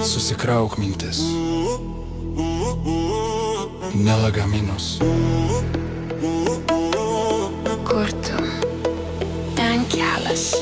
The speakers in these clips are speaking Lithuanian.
Susikrauk mintis, ne lagaminus. Kur tu? Ten kelias.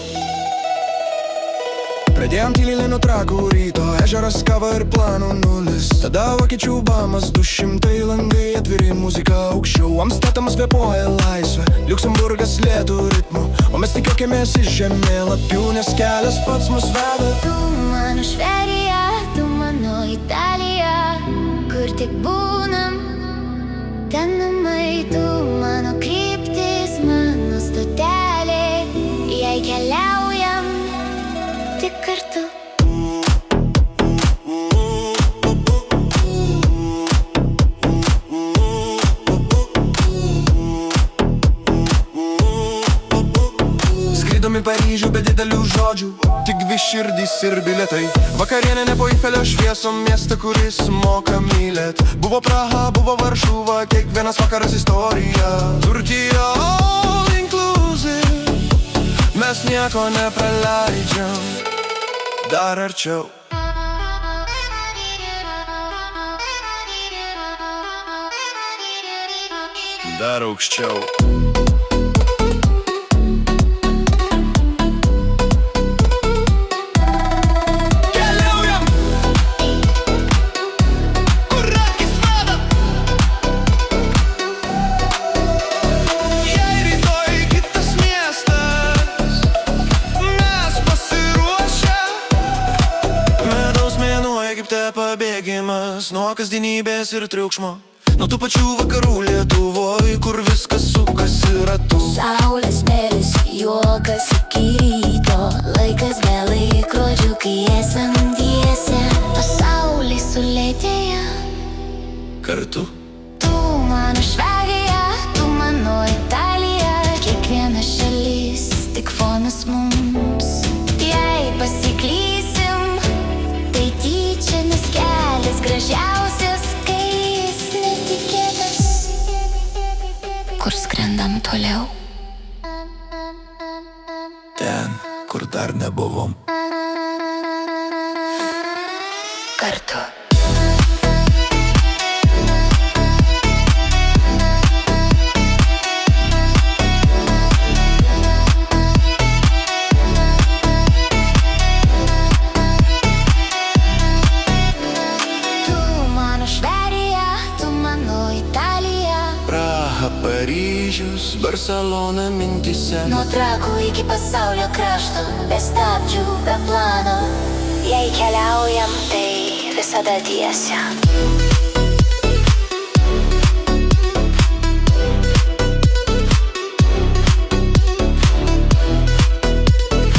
Pradėjom tyliai nuo trakų ryto, ežeras kava ir planų nulis. Tada vokiečių bamas, 200 langai atviri, muzika aukščiau. Amsterdams kvėpuoja laisvė, Liuksemburgas lėtų ritmu, o mes tik juokėmės iš žemėlapių, nes kelias pats mus veda. Tu mano Švedija, tu mano Italija, kur tik būnam, ten namai. Tu mano kryptis, mano stotelė, jei keliaujam tik kartu. Skridom į Paryžių be didelių žodžių, tik 2 širdys ir bilietai. Vakarienė ne po Eifelio šviesom, miestą, kuris moka mylėt. Buvo Praha, buvo Varšuva, kiekvienas vakaras istorija. Turkija all inclusive, mes nieko nepraleidžiam. Dar arčiau. Dar aukščiau. Pabėgimas nuo kasdienybės ir triukšmo, nuo tų pačių vakarų Lietuvoj, kur viskas sukasi ratu. Saulės smėlis, juokas iki ryto, laikas be laikrodžių, kai esam dviese. Pasaulis sulėtėja Kartu. Tu mano Švedija, tu mano Italija, kiekviena šalis tik fonas mums. Jei pasiklysim, tai tyčia, nes kelias gražiausias, kai jis netikėtas. Kur skrendam toliau? Ten, kur dar nebuvom. Kartu. Paryžius, Barcelona mintise. Nuo Trakų iki pasaulio krašto, be stabdžių, be plano. Jei keliaujam, tai visada tiesia.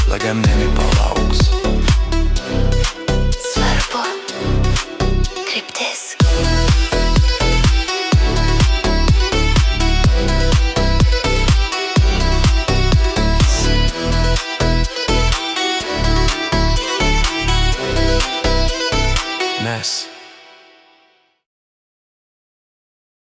Lagaminai palauks. Svarbu kryptis.